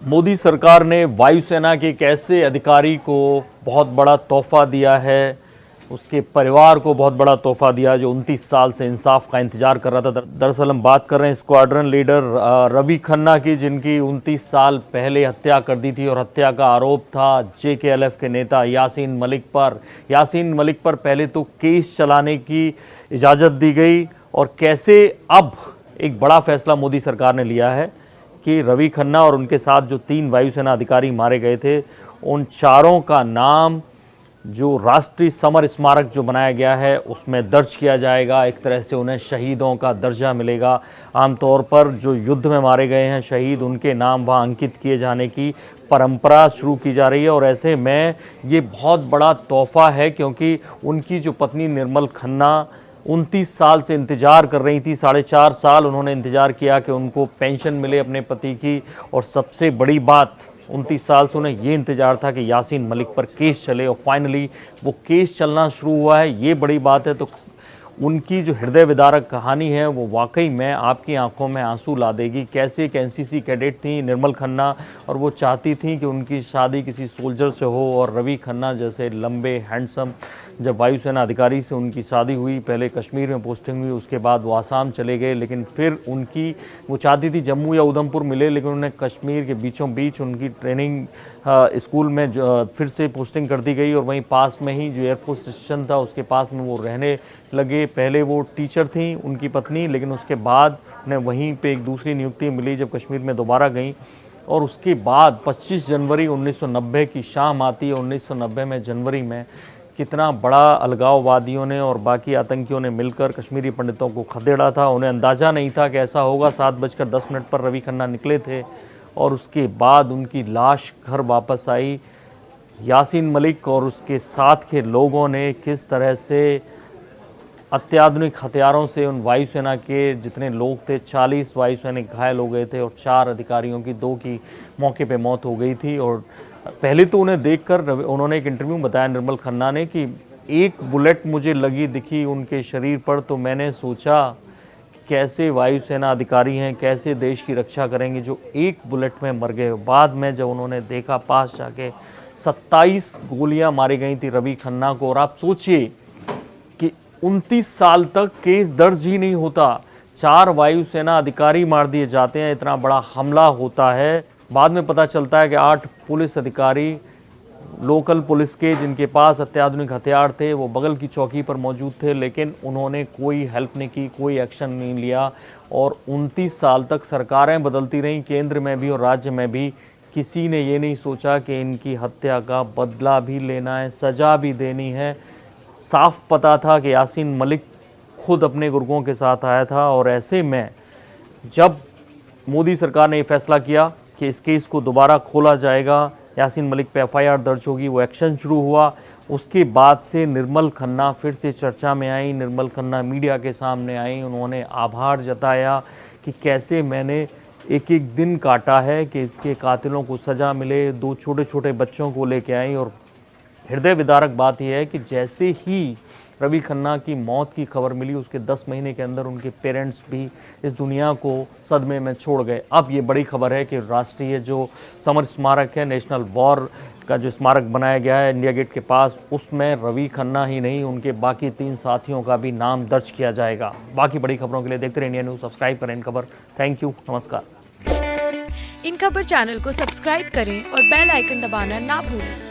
मोदी सरकार ने वायुसेना के एक ऐसे अधिकारी को बहुत बड़ा तोहफा दिया है, उसके परिवार को बहुत बड़ा तोहफा दिया जो 29 साल से इंसाफ का इंतजार कर रहा था। दरअसल हम बात कर रहे हैं स्क्वाड्रन लीडर रवि खन्ना की, जिनकी 29 साल पहले हत्या कर दी थी और हत्या का आरोप था JKLF के नेता यासीन मलिक पर। यासीन मलिक पर पहले तो केस चलाने की इजाज़त दी गई और कैसे अब एक बड़ा फैसला मोदी सरकार ने लिया है कि रवि खन्ना और उनके साथ जो 3 वायुसेना अधिकारी मारे गए थे, उन चारों का नाम जो राष्ट्रीय समर स्मारक जो बनाया गया है उसमें दर्ज किया जाएगा। एक तरह से उन्हें शहीदों का दर्जा मिलेगा। आमतौर पर जो युद्ध में मारे गए हैं शहीद, उनके नाम वहाँ अंकित किए जाने की परंपरा शुरू की जा रही है और ऐसे में ये बहुत बड़ा तोहफा है, क्योंकि उनकी जो पत्नी निर्मल खन्ना 29 साल से इंतज़ार कर रही थी। 4.5 साल उन्होंने इंतज़ार किया कि उनको पेंशन मिले अपने पति की, और सबसे बड़ी बात 29 साल से उन्हें ये इंतज़ार था कि यासीन मलिक पर केस चले और फाइनली वो केस चलना शुरू हुआ है। ये बड़ी बात है। तो उनकी जो हृदय विदारक कहानी है वो वाकई में आपकी आंखों में आंसू ला देगी। कैसे एक NCC कैडेट थी निर्मल खन्ना और वो चाहती थी कि उनकी शादी किसी सोल्जर से हो, और रवि खन्ना जैसे लंबे हैंडसम जब वायुसेना अधिकारी से उनकी शादी हुई, पहले कश्मीर में पोस्टिंग हुई, उसके बाद वो आसाम चले गए, लेकिन फिर वो चाहती थी जम्मू या उधमपुर मिले, लेकिन उन्हें कश्मीर के बीचों बीच उनकी ट्रेनिंग स्कूल में फिर से पोस्टिंग कर दी गई और वहीं पास में ही जो एयरफोर्स स्टेशन था उसके पास में वो रहने लगे। पहले वो टीचर थी उनकी पत्नी, लेकिन उसके बाद उन्हें वहीं पे एक दूसरी नियुक्ति मिली जब कश्मीर में दोबारा गई। और उसके बाद 25 जनवरी 1990 की शाम आती है। 1990 में जनवरी में कितना बड़ा अलगाववादियों ने और बाकी आतंकियों ने मिलकर कश्मीरी पंडितों को खदेड़ा था। उन्हें अंदाज़ा नहीं था कि ऐसा होगा। 7:10 पर रवि खन्ना निकले थे और उसके बाद उनकी लाश घर वापस आई। यासीन मलिक और उसके साथ के लोगों ने किस तरह से अत्याधुनिक हथियारों से उन वायुसेना के जितने लोग थे, 40 वायुसैनिक घायल हो गए थे और 4 अधिकारियों की 2 की मौके पे मौत हो गई थी। और पहले तो उन्हें देखकर उन्होंने एक इंटरव्यू में बताया निर्मल खन्ना ने कि एक बुलेट मुझे लगी दिखी उनके शरीर पर, तो मैंने सोचा कि कैसे वायुसेना अधिकारी हैं, कैसे देश की रक्षा करेंगे जो एक बुलेट में मर गए। बाद में जब उन्होंने देखा पास जाके 27 गोलियां मारी गई थी रवि खन्ना को। और आप सोचिए कि 29 साल तक केस दर्ज ही नहीं होता, 4 वायुसेना अधिकारी मार दिए जाते हैं, इतना बड़ा हमला होता है। बाद में पता चलता है कि 8 पुलिस अधिकारी लोकल पुलिस के जिनके पास अत्याधुनिक हथियार थे वो बगल की चौकी पर मौजूद थे, लेकिन उन्होंने कोई हेल्प नहीं की, कोई एक्शन नहीं लिया। और 29 साल तक सरकारें बदलती रहीं, केंद्र में भी और राज्य में भी। किसी ने ये नहीं सोचा कि इनकी हत्या का बदला भी लेना है, सज़ा भी देनी है। साफ पता था कि यासीन मलिक खुद अपने गुर्गों के साथ आया था। और ऐसे में जब मोदी सरकार ने ये फैसला किया कि इस केस को दोबारा खोला जाएगा, यासीन मलिक पे FIR दर्ज होगी, वो एक्शन शुरू हुआ। उसके बाद से निर्मल खन्ना फिर से चर्चा में आई। निर्मल खन्ना मीडिया के सामने आई, उन्होंने आभार जताया कि कैसे मैंने एक एक दिन काटा है कि इसके कातिलों को सज़ा मिले। 2 छोटे छोटे बच्चों को लेके आई। और हृदय विदारक बात यह है कि जैसे ही रवि खन्ना की मौत की खबर मिली, उसके 10 महीने के अंदर उनके पेरेंट्स भी इस दुनिया को सदमे में छोड़ गए। अब ये बड़ी खबर है कि राष्ट्रीय जो समर स्मारक है, नेशनल वॉर का जो स्मारक बनाया गया है इंडिया गेट के पास, उसमें रवि खन्ना ही नहीं उनके बाकी 3 साथियों का भी नाम दर्ज किया जाएगा। बाकी बड़ी खबरों के लिए देखते रहिए इंडिया न्यूज़। सब्सक्राइब करें इन खबर। थैंक यू, नमस्कार। इन खबर चैनल को सब्सक्राइब करें और बेल आइकन दबाना ना भूलें।